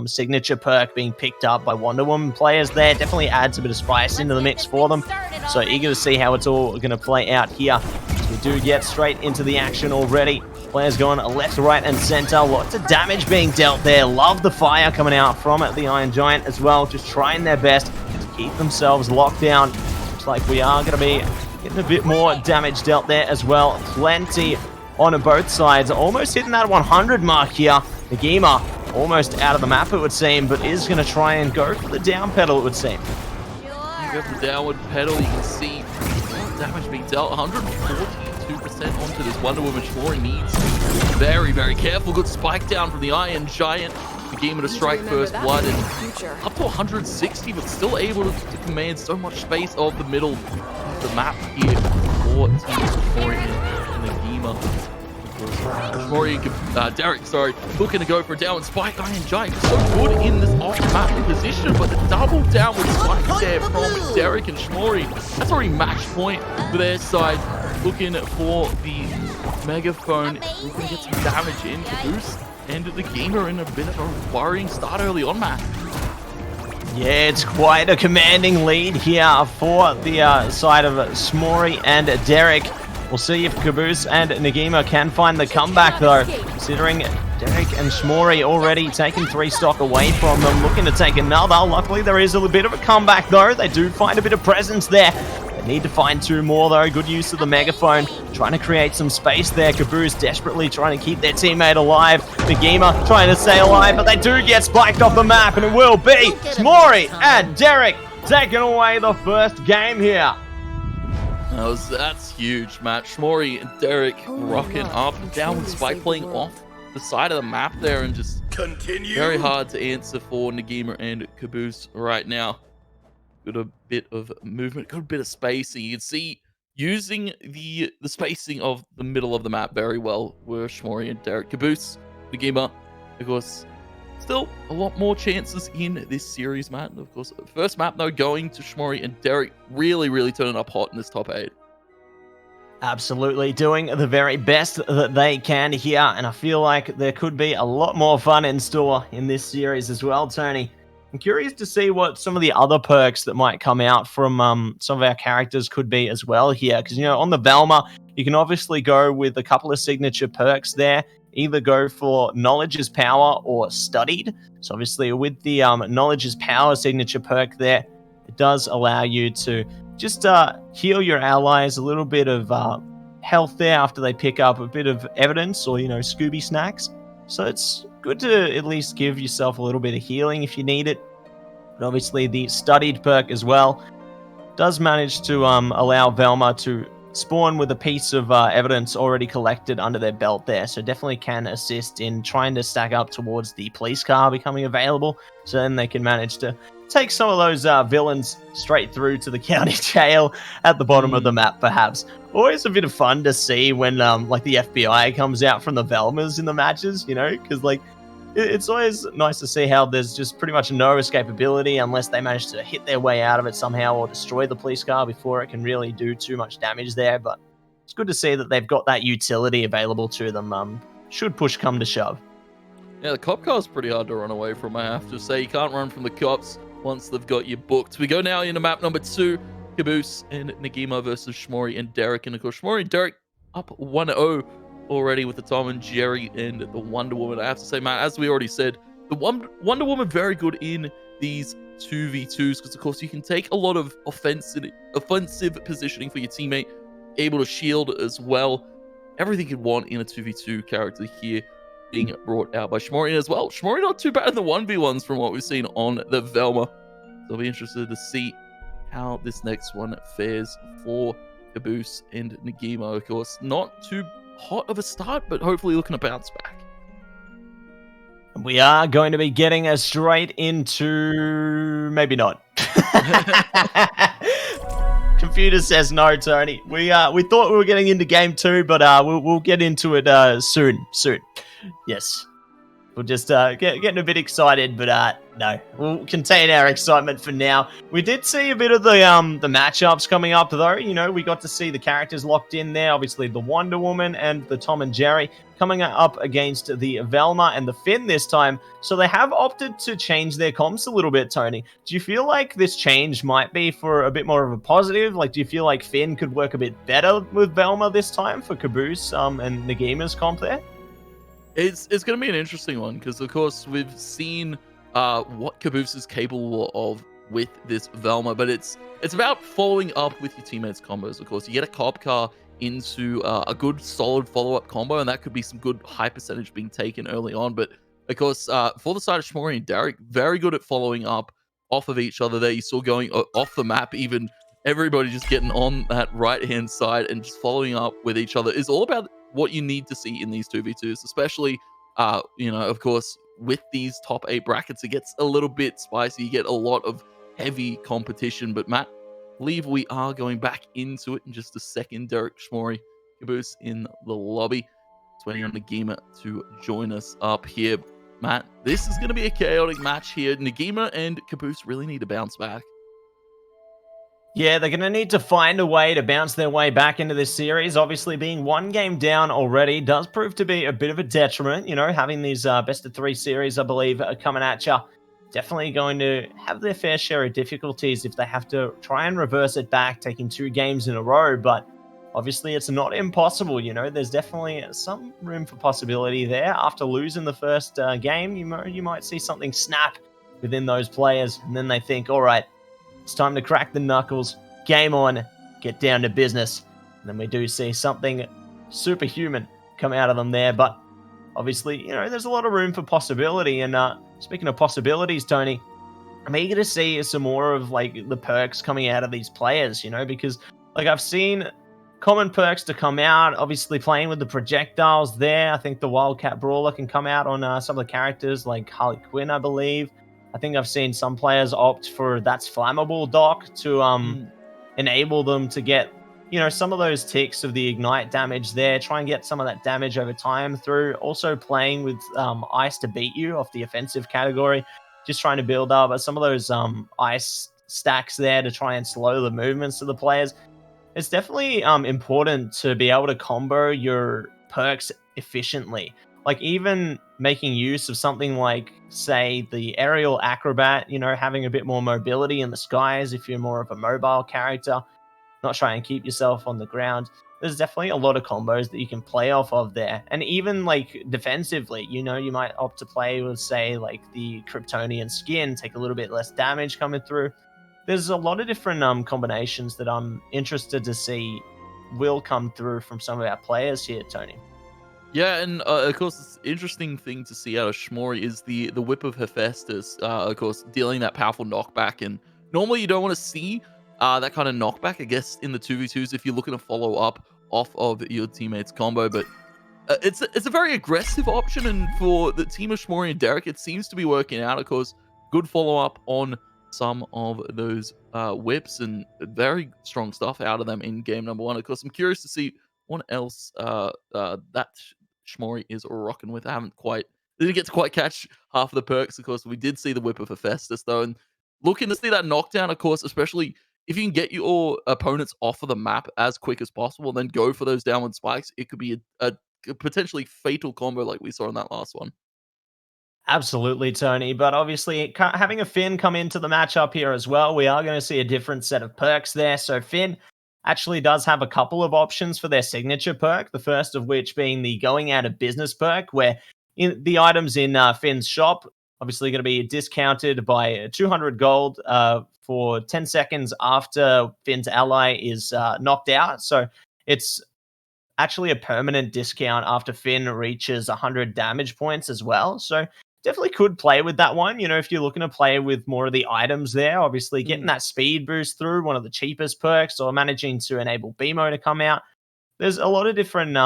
signature perk being picked up by Wonder Woman players there definitely adds a bit of spice into the mix for them. So eager to see how it's all going to play out here. So we do get straight into the action already. Players going left, right, and center. Lots of damage being dealt there. Love the fire coming out from it. The Iron Giant as well, just trying their best to keep themselves locked down. Looks like we are going to be getting a bit more damage dealt there as well. Plenty on both sides. Almost hitting that 100 mark here. Negima almost out of the map, it would seem, but is going to try and go for the down pedal, it would seem. You go for the downward pedal, you can see damage being dealt. 142% onto this Wonder Woman. schmory needs very, very careful. Good spike down from the Iron Giant. Negima to strike first blood and up to 160, but still able to command so much space of the middle of the map here for Team schmory and Negima. Derrick, looking to go for a downward spike. Iron Giant so good in this off-map position, but the double downward spike there from Derrick and schmory. That's already match point for their side. Looking for the megaphone. We're going to get some damage in. Kaboose and Negima in a bit of a worrying start early on, Matt. Yeah, it's quite a commanding lead here for the side of schmory and Derrick. We'll see if Kaboose and Negima can find the comeback, though, considering Derrick and schmory already taking 3 stock away from them, looking to take another. Luckily, there is a bit of a comeback, though. They do find a bit of presence there. They need to find 2 more, though. Good use of the megaphone, trying to create some space there. Kaboose desperately trying to keep their teammate alive. Negima trying to stay alive, but they do get spiked off the map, and it will be schmory and Derrick taking away the first game here. That's huge, Matt. schmory and Derrick rocking up. Downward spike playing off the side of the map there, and just very hard to answer for Negima and Kaboose right now. Got a bit of movement, got a bit of spacing. You can see using the spacing of the middle of the map very well were schmory and Derrick. Kaboose, Negima, of course, still a lot more chances in this series, Matt. Of course, first map, though, going to schmory and Derrick, really turning up hot in this top 8. Absolutely, doing the very best that they can here, and I feel like there could be a lot more fun in store in this series as well, Tony. I'm curious to see what some of the other perks that might come out from some of our characters could be as well here, because, you know, on the Velma, you can obviously go with a couple of signature perks there. Either go for Knowledge is Power or Studied. So obviously with the Knowledge is Power signature perk there, it does allow you to just heal your allies a little bit of health there after they pick up a bit of evidence or, you know, Scooby snacks. So it's good to at least give yourself a little bit of healing if you need it. But obviously the Studied perk as well does manage to allow Velma to spawn with a piece of evidence already collected under their belt there, so definitely can assist in trying to stack up towards the police car becoming available, so then they can manage to take some of those villains straight through to the county jail at the bottom of the map, perhaps. Always a bit of fun to see when like the FBI comes out from the Velmas in the matches, you know, because like it's always nice to see how there's just pretty much no escapability unless they manage to hit their way out of it somehow or destroy the police car before it can really do too much damage there. But it's good to see that they've got that utility available to them, should push come to shove. Yeah, the cop car's pretty hard to run away from, I have to say. You can't run from the cops once they've got you booked. We go now into map number 2, Kaboose and Negima versus schmory and Derrick. And of course, schmory and Derrick up 1-0. Already with the Tom and Jerry and the Wonder Woman. I have to say, Matt, as we already said, the Wonder Woman very good in these 2v2s because, of course, you can take a lot of offensive positioning for your teammate, able to shield as well. Everything you'd want in a 2v2 character here being brought out by schmory as well. schmory not too bad in the 1v1s from what we've seen on the Velma. So I'll be interested to see how this next one fares for Kaboose and Negima. Of course, not too hot of a start, but hopefully looking to bounce back. We are going to be getting us straight into... maybe not. Computer says no, Tony. We thought we were getting into game 2, but we'll get into it soon. Yes. We're just getting a bit excited, but no, we'll contain our excitement for now. We did see a bit of the matchups coming up, though. You know, we got to see the characters locked in there. Obviously, the Wonder Woman and the Tom and Jerry coming up against the Velma and the Finn this time. So they have opted to change their comps a little bit, Tony. Do you feel like this change might be for a bit more of a positive? Like, do you feel like Finn could work a bit better with Velma this time for Kaboose and Negima's comp there? It's going to be an interesting one because, of course, we've seen what Kaboose is capable of with this Velma, but it's about following up with your teammates' combos. Of course, you get a cop car into a good, solid follow-up combo, and that could be some good high percentage being taken early on. But, of course, for the side of schmory and Derrick, very good at following up off of each other there. You saw going off the map, even everybody just getting on that right-hand side and just following up with each other is all about what you need to see in these 2v2s, especially, you know, of course, with these top 8 brackets, it gets a little bit spicy. You get a lot of heavy competition. But Matt, I believe we are going back into it in just a second. Derrick, schmory, Kaboose in the lobby. It's waiting on Negima to join us up here. Matt, this is going to be a chaotic match here. Negima and Kaboose really need to bounce back. Yeah, they're going to need to find a way to bounce their way back into this series. Obviously, being one game down already does prove to be a bit of a detriment. You know, having these best-of-3 series, I believe, are coming at you. Definitely going to have their fair share of difficulties if they have to try and reverse it back, taking 2 games in a row. But obviously, it's not impossible. You know, there's definitely some room for possibility there. After losing the first game, you might see something snap within those players. And then they think, all right, it's time to crack the knuckles, game on, get down to business. And then we do see something superhuman come out of them there. But obviously, you know, there's a lot of room for possibility. And speaking of possibilities, Tony, I'm eager to see some more of like the perks coming out of these players, you know, because like I've seen common perks to come out, obviously playing with the projectiles there. I think the Wildcat Brawler can come out on some of the characters like Harley Quinn, I believe. I think I've seen some players opt for That's Flammable doc to enable them to get, you know, some of those ticks of the ignite damage there, try and get some of that damage over time through. Also playing with ice to beat you off the offensive category, just trying to build up some of those ice stacks there to try and slow the movements of the players. It's definitely important to be able to combo your perks efficiently. Like even making use of something like, say, the aerial acrobat, you know, having a bit more mobility in the skies if you're more of a mobile character, not try and keep yourself on the ground. There's definitely a lot of combos that you can play off of there. And even like defensively, you know, you might opt to play with, say, like the Kryptonian skin, take a little bit less damage coming through. There's a lot of different combinations that I'm interested to see will come through from some of our players here, Tony. Yeah, and of course, the interesting thing to see out of schmory is the Whip of Hephaestus, of course, dealing that powerful knockback. And normally you don't want to see that kind of knockback, I guess, in the 2v2s if you're looking to follow up off of your teammate's combo. But it's a very aggressive option, and for the team of schmory and Derrick, it seems to be working out. Of course, good follow-up on some of those whips, and very strong stuff out of them in game number 1. Of course, I'm curious to see what else that schmory is rocking with. I didn't get to quite catch half of the perks. Of course, we did see the Whip of Hephaestus though, and looking to see that knockdown, of course, especially if you can get your opponents off of the map as quick as possible, then go for those downward spikes. It could be a potentially fatal combo like we saw in that last one. Absolutely, Tony. But obviously, having a Finn come into the matchup here as well, we are going to see a different set of perks there. So Finn actually does have a couple of options for their signature perk, the first of which being the Going Out of Business perk, where the items in Finn's shop obviously going to be discounted by 200 gold for 10 seconds after Finn's ally is knocked out. So it's actually a permanent discount after Finn reaches 100 damage points as well. So definitely could play with that one. You know, if you're looking to play with more of the items there, obviously getting that speed boost through one of the cheapest perks, or managing to enable BMO to come out. There's a lot of different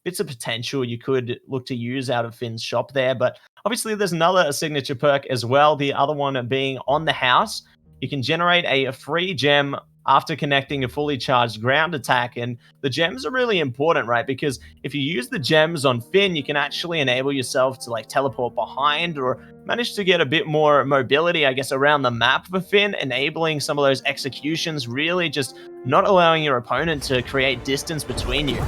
bits of potential you could look to use out of Finn's shop there. But obviously there's another signature perk as well. The other one being On the House. You can generate a free gem after connecting a fully charged ground attack. And the gems are really important, right? Because if you use the gems on Finn, you can actually enable yourself to like teleport behind or manage to get a bit more mobility, I guess, around the map for Finn, enabling some of those executions, really just not allowing your opponent to create distance between you.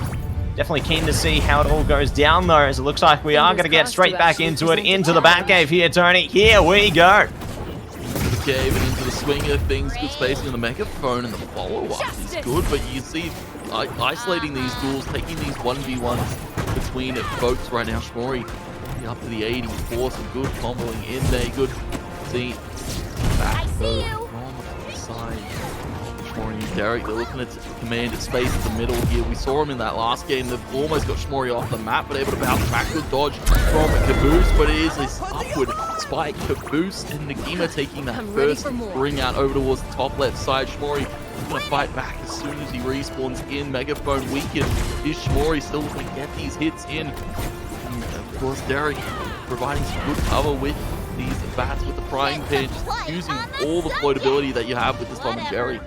Definitely keen to see how it all goes down, though, as it looks like we are going to get straight back into it, into the Batcave here, Tony. Here we go. The cave and into the swing of things. Good spacing on the megaphone, and the follow-up is good, but you see isolating these duels, taking these 1v1s between folks right now. schmory up to the 84, some good comboing in there. Good see back from the side. schmory and Derrick, they're looking at command at space in the middle here. We saw him in that last game. They've almost got schmory off the map, but able to bounce back. Good dodge from Kaboose, but it is this upward spike. Kaboose and Negima taking that first bring out over towards the top left side. schmory going to fight back as soon as he respawns in. Megaphone weakened. Is schmory still going to get these hits in? And of course, Derrick providing some good cover with these bats with the frying pan, just using all the floatability that you have with this Tom and Jerry.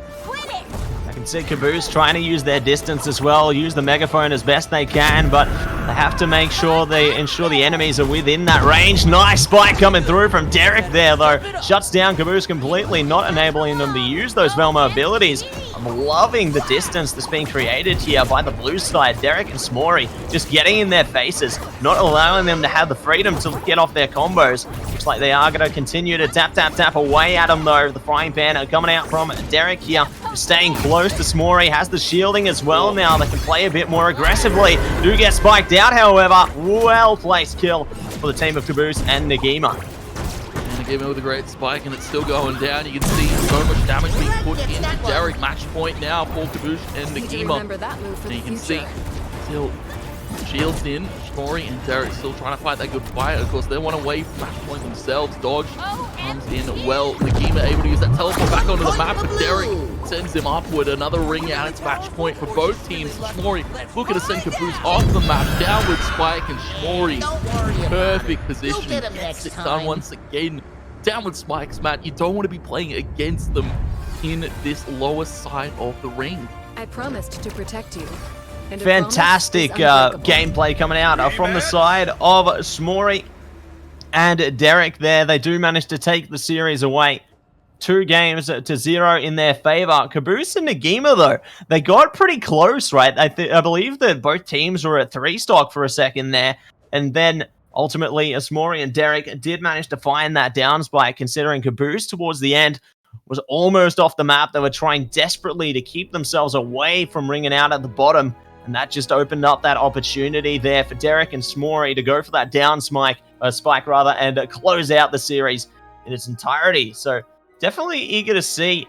I can see Kaboose trying to use their distance as well, use the megaphone as best they can, but they have to make sure they ensure the enemies are within that range. Nice spike coming through from Derrick there, though. Shuts down Kaboose completely, not enabling them to use those Velma abilities. I'm loving the distance that's being created here by the blue side. Derrick and schmory just getting in their faces, not allowing them to have the freedom to get off their combos. Looks like they are going to continue to tap away at them, though. The frying pan coming out from Derrick here, staying close to schmory, has the shielding as well now. They can play a bit more aggressively. Do get spiked out, however. Well-placed kill for the team of Kaboose and Negima. Negima with a great spike, and it's still going down. You can see so much damage being put into Derrick. Match point now for Kaboose and Negima. And you can see still shields in. schmory and Derrick still trying to fight that good fight. Of course, they want away from match point themselves. Dodge comes in well. Negima able to use that teleport back onto the map, but Derrick sends him upward. Another ring out. It's match point for both teams. schmory looking to send Kaboose off the map. Downward spike, and schmory perfect position. Gets it done once again. Downward spikes, Matt. You don't want to be playing against them in this lower side of the ring. I promised to protect you. Fantastic gameplay coming out from the side of schmory and Derrick there. They do manage to take the series away. 2-0 in their favor. Kaboose and Negima, though, they got pretty close, right? I believe that both teams were at 3 stock for a second there, and then ultimately schmory and Derrick did manage to find that down spike, considering Kaboose towards the end was almost off the map. They were trying desperately to keep themselves away from ringing out at the bottom, and that just opened up that opportunity there for Derrick and schmory to go for that down spike and close out the series in its entirety. So definitely eager to see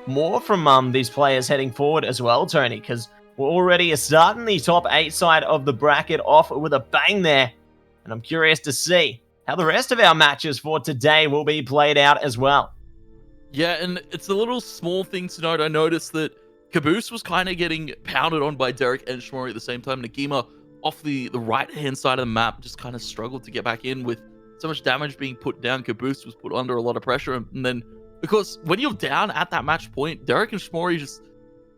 more from these players heading forward as well, Tony, because we're already starting the top 8 side of the bracket off with a bang there, and I'm curious to see how the rest of our matches for today will be played out as well. Yeah, and it's a little small thing to note. I noticed that Kaboose was kind of getting pounded on by Derrick and schmory at the same time. Negima off the right-hand side of the map just kind of struggled to get back in with so much damage being put down. Kaboose was put under a lot of pressure, and then because when you're down at that match point, Derrick and schmory just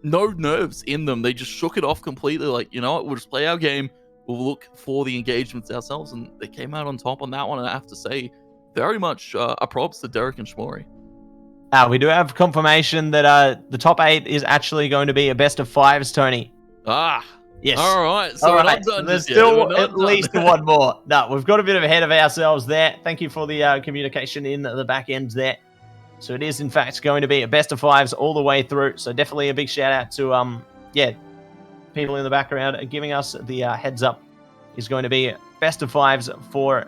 no nerves in them. They just shook it off completely. Like, you know what, we'll just play our game. We'll look for the engagements ourselves, and they came out on top on that one. And I have to say, very much a props to Derrick and schmory. We do have confirmation that the top 8 is actually going to be a best of 5s, Tony. Yes. All right. So there's still at least one more. No, we've got a bit of ahead of ourselves there. Thank you for the communication in the back end there. So it is, in fact, going to be a best of 5s all the way through. So definitely a big shout out to people in the background giving us the heads up. Is going to be best of 5s for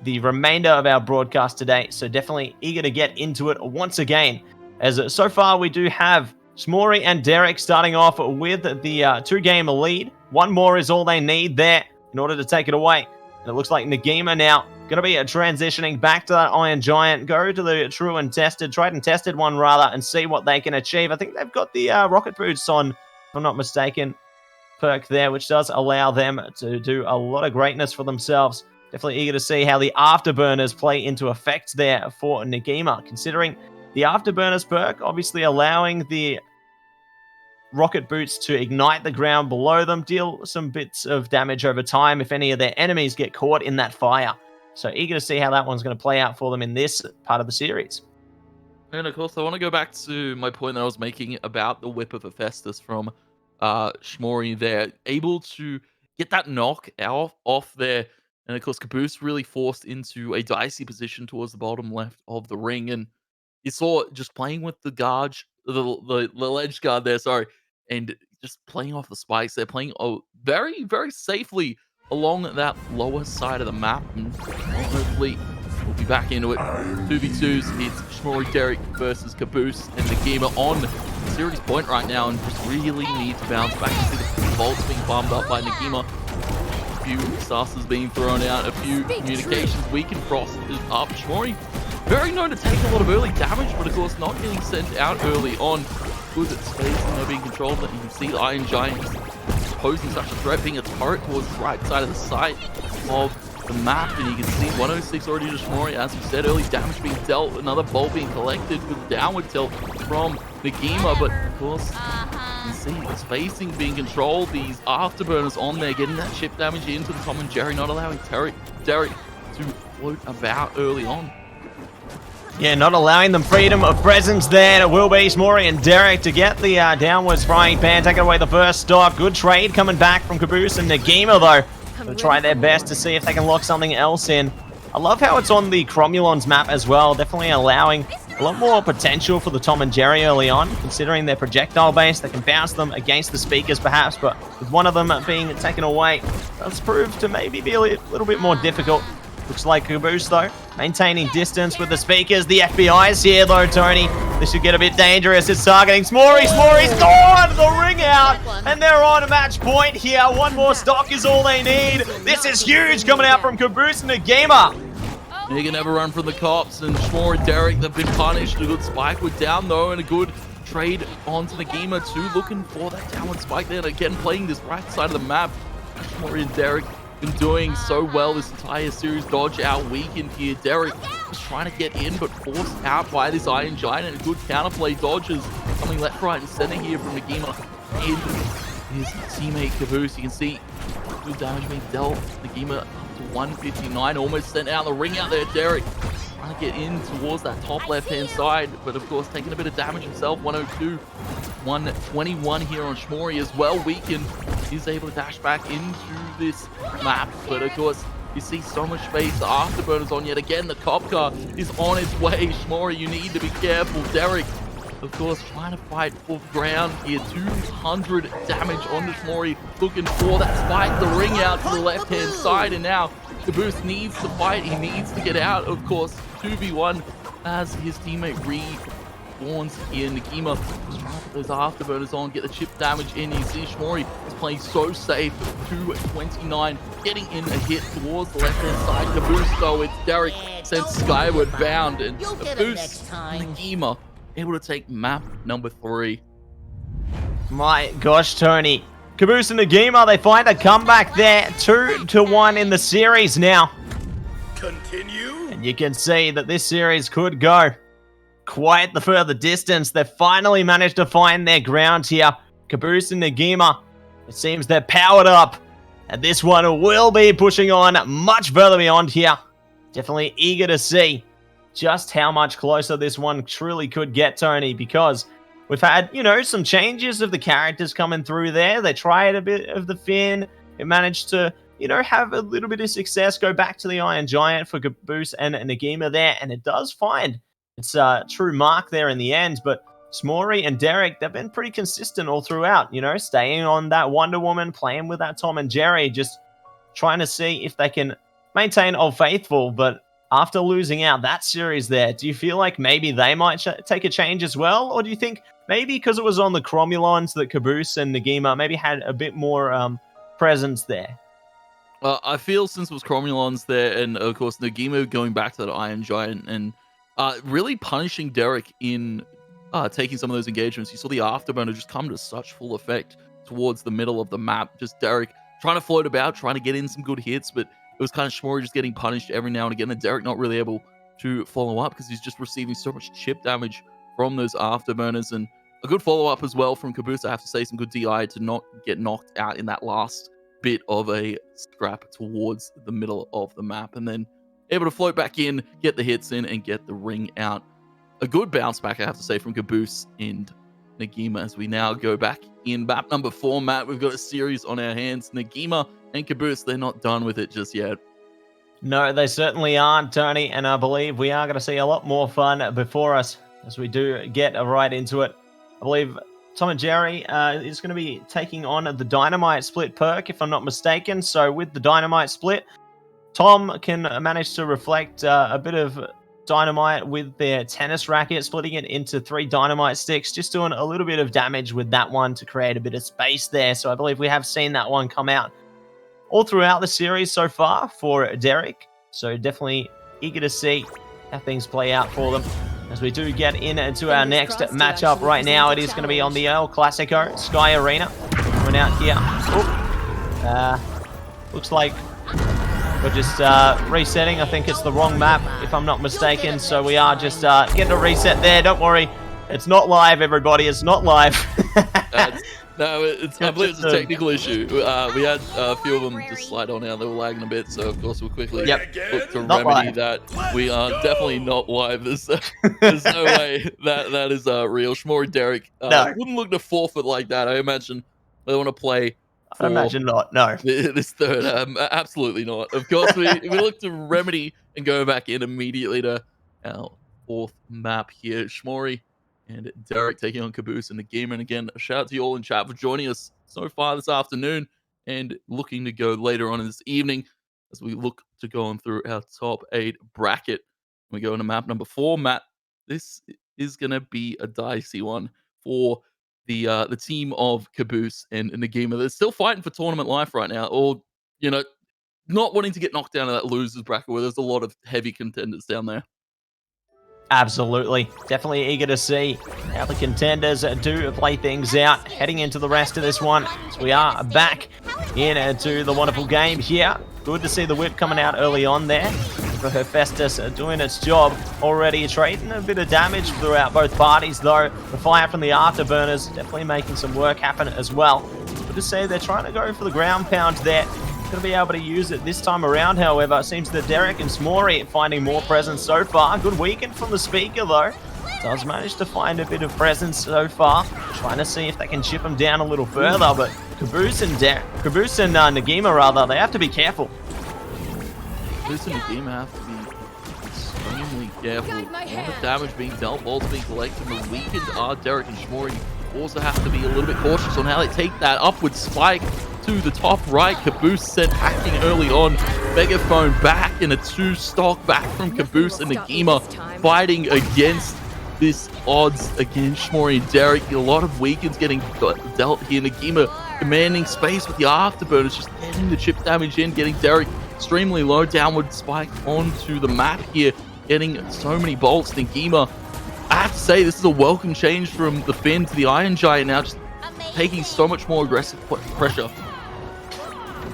the remainder of our broadcast today. So definitely eager to get into it once again, as so far we do have schmory and Derrick starting off with the 2-game lead. One more is all they need there in order to take it away. And it looks like Negima now going to be transitioning back to that Iron Giant, go to the tried and tested one rather, and see what they can achieve. I think they've got the rocket boots on, if I'm not mistaken, perk there, which does allow them to do a lot of greatness for themselves. Definitely eager to see how the afterburners play into effect there for Negima, considering The Afterburners perk obviously allowing the rocket boots to ignite the ground below them, deal some bits of damage over time if any of their enemies get caught in that fire. So eager to see how that one's going to play out for them in this part of the series. And of course, I want to go back to my point that I was making about the Whip of Hephaestus from schmory there. Able to get that knock off there. And of course, Kaboose really forced into a dicey position towards the bottom left of the ring. And you saw just playing with the guard, the ledge guard there, sorry, and just playing off the spikes. They're playing very, very safely along that lower side of the map. And hopefully we'll be back into it. 2v2s, it's schmory Derrick versus Kaboose and Negima on series point right now, and just really need to bounce back. You see the bolts being farmed up by Negima. A few saucers being thrown out, a few communications weakened. Frost is up. Schmory, very known to take a lot of early damage, but of course not getting sent out early on. Good at space and they're being controlled, but you can see the Iron Giant posing such a threat, being a turret towards the right side of the site of the map, and you can see 106 already to schmory. As we said, early damage being dealt, another bolt being collected with downward tilt from Negima, but of course you can see the spacing being controlled. These afterburners on there getting that chip damage into the Tom and Jerry, not allowing Derrick to float about early on. Yeah, not allowing them freedom of presence there. It will be schmory and Derrick to get the downwards frying pan, taking away the first stock. Good trade coming back from Kaboose and Negima, though. They'll try their best to see if they can lock something else in. I love how it's on the Cromulons map as well, definitely allowing a lot more potential for the Tom and Jerry early on, considering their projectile base. They can bounce them against the speakers perhaps, but with one of them being taken away, that's proved to maybe be a little bit more difficult. Looks like Kaboose, though, maintaining distance with the speakers. The FBI's here, though, Tony. This should get a bit dangerous. It's targeting schmory. schmory's gone! The ring out! And they're on a match point here. One more stock is all they need. This is huge coming out from Kaboose and Negima. They can never run from the cops, and schmory and Derrick, they've been punished. A good spike with down, though, and a good trade onto Negima, too. Looking for that downward spike there. And again, playing this right side of the map. schmory and Derrick been doing so well this entire series. Dodge out weakened here. Derrick was trying to get in, but forced out by this Iron Giant, and a good counterplay dodges coming left, right, and center here from Negima in his teammate Kaboose. You can see good damage being dealt. Negima up to 159, almost sent out the ring out there. Derrick trying to get in towards that top left-hand side, but of course taking a bit of damage himself. 102, 121 here on schmory as well. Weakened. He's able to dash back into this map, but of course you see so much space. The afterburners on yet again. The cop car is on its way. schmory, you need to be careful. Derrick, of course, trying to fight for ground here. 200 damage on the schmory, looking for that spike. The ring out to the left hand side, and now Kaboose needs to fight. He needs to get out, of course. 2v1 as his teammate respawns here. Negima just trying to put those afterburners on, get the chip damage in. You see schmory is playing so safe. 229, getting in a hit towards the left-hand side. Kaboose, though, it's Derrick sent skyward bound, and Kaboose, Negima able to take map number 3. My gosh, Tony. Kaboose and Negima, they find a comeback there. 2-1 in the series now. Continue. And you can see that this series could go quite the further distance. They've finally managed to find their ground here. Kaboose and Negima, it seems they're powered up. And this one will be pushing on much further beyond here. Definitely eager to see just how much closer this one truly could get, Tony, because we've had, you know, some changes of the characters coming through there. They tried a bit of the Finn. It managed to, you know, have a little bit of success. Go back to the Iron Giant for Kaboose and Negima there, and it does find its true mark there in the end. But schmory and Derrick, they've been pretty consistent all throughout, you know, staying on that Wonder Woman, playing with that Tom and Jerry, just trying to see if they can maintain Old Faithful. But after losing out that series there, do you feel like maybe they might take a change as well? Or do you think maybe because it was on the Cromulons that Kaboose and Negima maybe had a bit more presence there? I feel since it was Cromulons there, and of course Negima going back to that Iron Giant, and really punishing Derrick in taking some of those engagements. You saw the Afterburner just come to such full effect towards the middle of the map. Just Derrick trying to float about, trying to get in some good hits, but it was kind of schmory just getting punished every now and again, and Derrick not really able to follow up because he's just receiving so much chip damage from those afterburners. And a good follow-up as well from Kaboose. I have to say, some good DI to not get knocked out in that last bit of a scrap towards the middle of the map, and then able to float back in, get the hits in, and get the ring out. A good bounce back, I have to say, from Kaboose and Negima as we now go back in map number 4, Matt. We've got a series on our hands. Negima and Kaboose, they're not done with it just yet. No, they certainly aren't, Tony, and I believe we are going to see a lot more fun before us as we do get right into it. I believe Tom and Jerry is going to be taking on the Dynamite Split perk, if I'm not mistaken. So with the Dynamite Split, Tom can manage to reflect a bit of dynamite with their tennis racket, splitting it into 3 dynamite sticks, just doing a little bit of damage with that one to create a bit of space there. So I believe we have seen that one come out all throughout the series so far for Derrick. So definitely eager to see how things play out for them. As we do get into our next matchup right now, it is going to be on the El Clasico Sky Arena. Coming out here. Looks like we're just resetting. I think it's the wrong map, if I'm not mistaken. So we are just getting a reset there. Don't worry. It's not live, everybody. It's not live. No, I believe it's a technical issue. We had a few of them just slide on out. They were lagging a bit, so of course we'll quickly look to remedy that. We are definitely not live. There's no way that is real. Schmory Derrick wouldn't look to forfeit like that. I imagine they want to play. I imagine not. No. This third, absolutely not. Of course, we look to remedy and go back in immediately to our 4th map here. Schmory and Derrick taking on Kaboose and Negima. And again, a shout out to you all in chat for joining us so far this afternoon and looking to go later on in this evening as we look to go on through our top 8 bracket. We go into map number 4. Matt, this is going to be a dicey one for the team of Kaboose and Negima. They're still fighting for tournament life right now, or, you know, not wanting to get knocked down in that losers bracket where there's a lot of heavy contenders down there. Absolutely. Definitely eager to see how the contenders do play things out heading into the rest of this one. So we are back into the wonderful game here. Good to see the whip coming out early on there. For Hephaestus doing its job already, trading a bit of damage throughout both parties, though. The fire from the afterburners definitely making some work happen as well. Good to see they're trying to go for the ground pound there. Going to be able to use it this time around, however. It seems that Derrick and schmory finding more presence so far. Good weekend from the speaker, though. Does manage to find a bit of presence so far. Trying to see if they can chip him down a little further, but Kaboose and Negima, rather, they have to be careful. Kaboose and Negima have to be extremely careful. A lot of damage being dealt, balls being collected. The weakened are Derrick and schmory. Also have to be a little bit cautious on how they take that upward spike to the top right. Kaboose sent hacking early on. Megaphone back in a 2-stock back from Kaboose and Negima fighting against this odds against schmory and Derrick. A lot of weakens getting dealt here. Negima commanding space with the afterburners, just getting the chip damage in, getting Derrick extremely low. Downward spike onto the map here, getting so many bolts. Negima, I have to say, this is a welcome change from the Finn to the Iron Giant now, just taking so much more aggressive pressure.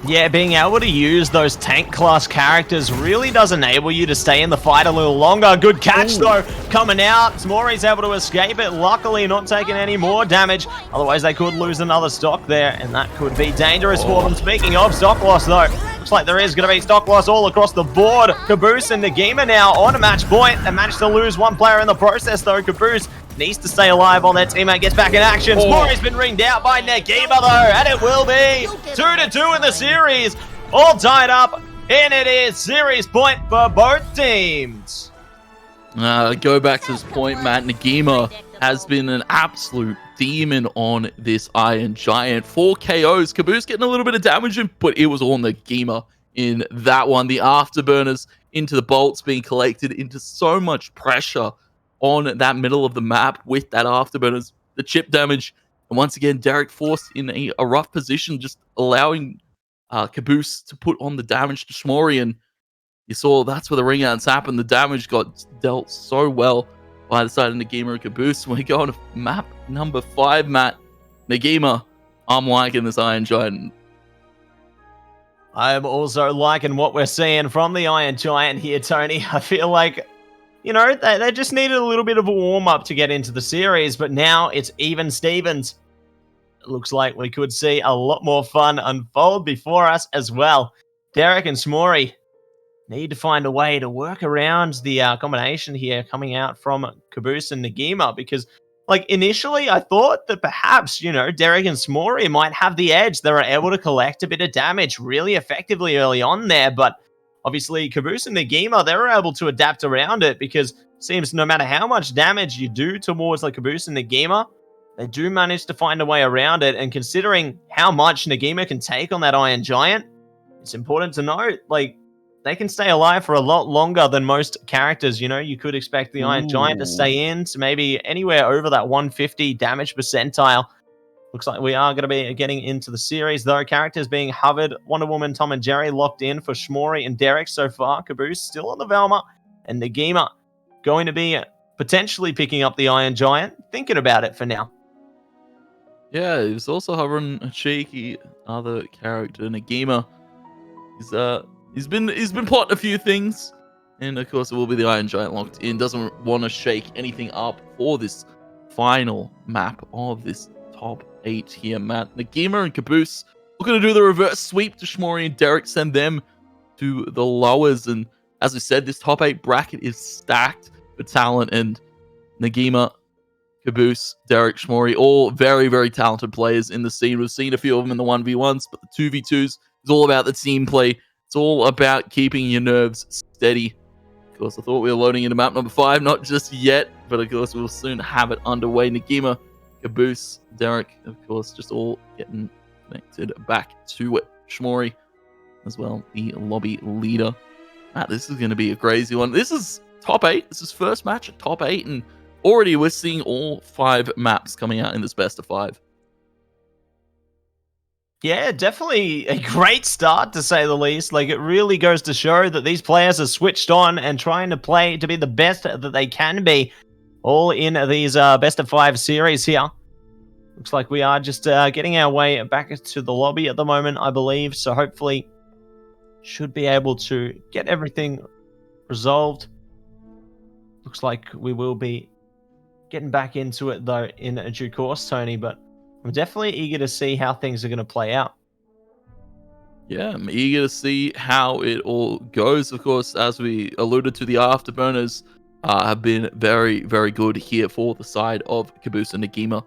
Yeah, being able to use those tank class characters really does enable you to stay in the fight a little longer. Good catch, though, coming out. Schmory's able to escape it. Luckily, not taking any more damage. Otherwise, they could lose another stock there, and that could be dangerous for them. Speaking of stock loss, though, looks like there is going to be stock loss all across the board. Kaboose and Negima now on a match point. They managed to lose one player in the process, though. Kaboose needs to stay alive while their teammate gets back in action. Schmory's been ringed out by Negima, though, and it will be 2-2 in the series. All tied up, and it is series point for both teams. Go back to this point, Matt. Negima has been an absolute demon on this Iron Giant. 4 KOs. Kaboose getting a little bit of damage, but it was all Negima in that one. The afterburners into the bolts being collected into so much pressure on that middle of the map with that afterburners, the chip damage, and once again Derrick forced in a rough position, just allowing Kaboose to put on the damage to schmory, and you saw that's where the ring outs happened. The damage got dealt so well by the side of Negima and Kaboose. We go on to map number 5, Matt. Negima, I'm liking this Iron Giant. I'm also liking what we're seeing from the Iron Giant here, Tony. I feel like you know, they just needed a little bit of a warm-up to get into the series, but now it's even Stevens. It looks like we could see a lot more fun unfold before us as well. Derrick and schmory need to find a way to work around the combination here coming out from Kaboose and Negima, because like initially I thought that perhaps, you know, Derrick and schmory might have the edge. They were able to collect a bit of damage really effectively early on there, but obviously Kaboose and Negima, they were able to adapt around it, because it seems no matter how much damage you do towards like Kaboose and Negima, they do manage to find a way around it. And considering how much Negima can take on that Iron Giant, it's important to note, like, they can stay alive for a lot longer than most characters. You know, you could expect the Iron Giant to stay in to maybe anywhere over that 150 damage percentile. Looks like we are going to be getting into the series, though. Characters being hovered. Wonder Woman, Tom and Jerry locked in for schmory and Derrick so far. Kaboose still on the Velma. And Negima going to be potentially picking up the Iron Giant. Thinking about it for now. Yeah, he was also hovering a cheeky other character, Negima. He's been plotting a few things, and of course it will be the Iron Giant locked in. Doesn't want to shake anything up for this final map of this top 8 here, Matt. Negima and Kaboose looking to do the reverse sweep to schmory and Derrick, send them to the lowers. And as we said, this top 8 bracket is stacked for talent, and Negima, Kaboose, Derrick, schmory, all very, very talented players in the scene. We've seen a few of them in the 1v1s, but the 2v2s is all about the team play. It's all about keeping your nerves steady. Of course, I thought we were loading into map number 5, not just yet, but of course we'll soon have it underway. Negima, Kaboose, Derrick, of course, just all getting connected back to it. schmory as well, the lobby leader. Matt, this is going to be a crazy one. This is top 8. This is first match at top 8, and already we're seeing all 5 maps coming out in this best of 5. Yeah, definitely a great start, to say the least. Like, it really goes to show that these players are switched on and trying to play to be the best that they can be, all in these best of 5 series here. Looks like we are just getting our way back to the lobby at the moment, I believe. So hopefully should be able to get everything resolved. Looks like we will be getting back into it, though, in due course, Tony, but I'm definitely eager to see how things are going to play out. Yeah, I'm eager to see how it all goes. Of course, as we alluded to, the afterburners have been very, very good here for the side of Kaboose and Negima.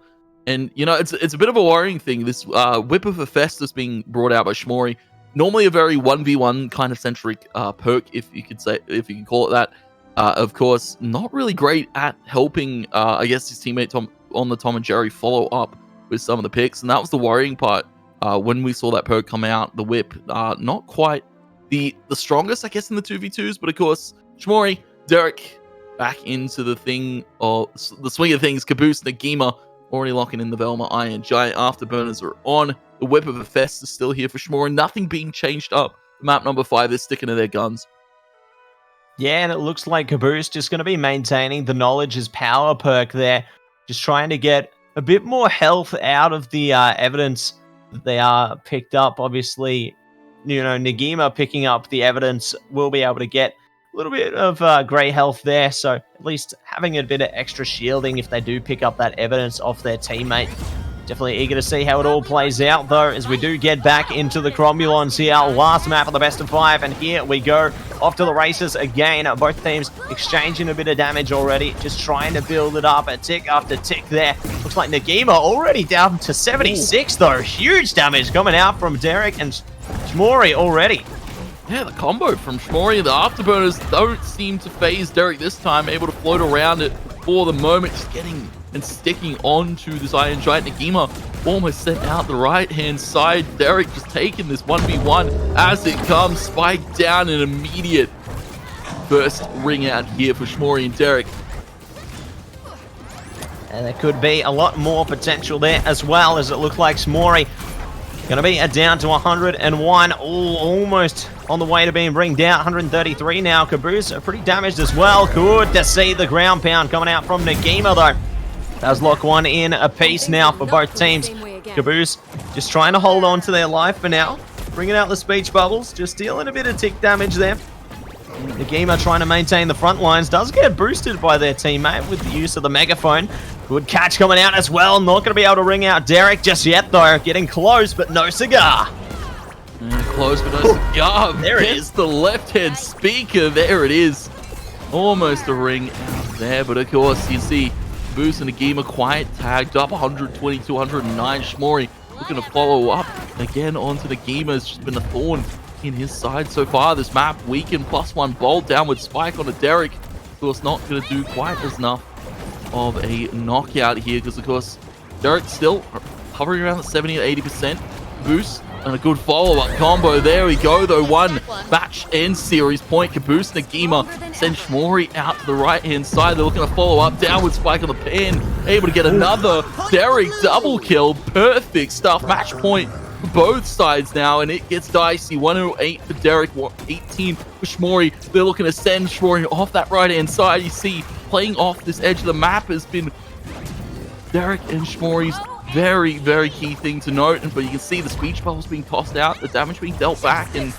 And, you know, it's a bit of a worrying thing. This Whip of Hephaestus being brought out by schmory, normally a very 1v1 kind of centric perk, if you can call it that. Of course, not really great at helping, I guess, his teammate on the Tom and Jerry follow up with some of the picks, and that was the worrying part when we saw that perk come out. The whip, not quite the strongest, I guess, in the 2v2s, but of course, schmory, Derrick back into the swing of things. Kaboose, Negima already locking in the Velma Iron Giant. Afterburners are on. The Whip of Hephaestus is still here for schmory. Nothing being changed up. Map number 5, they're sticking to their guns. Yeah, and it looks like Kaboose just going to be maintaining the Knowledge is Power perk there, just trying to get a bit more health out of the evidence that they are picked up. Obviously, you know, Negima picking up the evidence will be able to get a little bit of grey health there, so at least having a bit of extra shielding if they do pick up that evidence off their teammate. Definitely eager to see how it all plays out, though, as we do get back into the Cromulons here. Last map of the best of 5, and here we go. Off to the races again. Both teams exchanging a bit of damage already, just trying to build it up, a tick after tick there. Looks like Negima already down to 76, though. Huge damage coming out from Derrick and schmory already. Yeah, the combo from schmory. The afterburners don't seem to phase Derrick this time, able to float around it for the moment, just getting and sticking onto this Iron Giant. Negima almost sent out the right-hand side. Derrick just taking this 1v1 as it comes. Spike down, an immediate first ring out here for schmory and Derrick. And there could be a lot more potential there as well, as it looks like schmory going to be down to 101. Almost on the way to being bring down. 133 now. Kaboose are pretty damaged as well. Good to see the ground pound coming out from Negima, though. Does lock one in a piece now for both teams. Kaboose just trying to hold on to their life for now. Bringing out the speech bubbles. Just dealing a bit of tick damage there. Negima trying to maintain the front lines, does get boosted by their teammate with the use of the megaphone. Good catch coming out as well. Not going to be able to ring out Derrick just yet, though. Getting close, but no cigar. Close, but no cigar. There it is. The left-hand speaker. There it is. Almost a ring out there, but of course, you see Kaboose and Negima quite tagged up. 122, 109. schmory looking to follow up again onto Negima. It's just been a thorn in his side so far. This map weakened, +1 bolt, downward spike on a Derrick. Of course, not going to do quite as enough of a knockout here, because of course Derrick still hovering around the 70 to 80%. Kaboose and a good follow-up combo. There we go, though. One match and series point. Kaboose, Negima send schmory out to the right-hand side. They're looking to follow up. Downward spike on the pin. Able to get another Derrick double kill. Perfect stuff. Match point for both sides now, and it gets dicey. 108 for Derrick, 18 for schmory. They're looking to send schmory off that right-hand side. You see, playing off this edge of the map has been Derrick and schmory's very, very key thing to note. But you can see the speech bubbles being tossed out, the damage being dealt back, and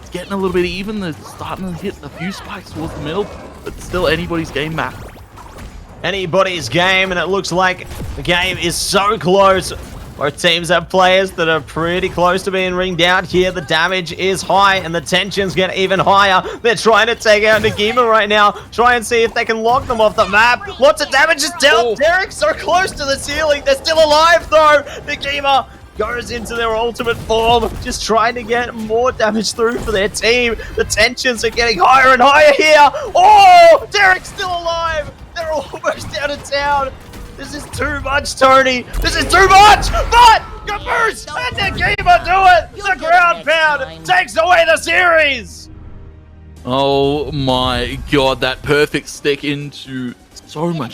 it's getting a little bit even. They're starting to hit a few spikes towards the middle, but still anybody's game map. Anybody's game, and it looks like the game is so close. Both teams have players that are pretty close to being ringed out here. The damage is high, and the tensions get even higher. They're trying to take out Negima right now. Try and see if they can lock them off the map. Lots of damage is dealt. Derrick so close to the ceiling. They're still alive, though. Negima goes into their ultimate form, just trying to get more damage through for their team. The tensions are getting higher and higher here. Oh, Derrick's still alive. They're almost out of town. This is too much, Tony. This is too much. But Kaboose and Negima do it. The ground pound takes away the series. Oh my god, that perfect stick into so much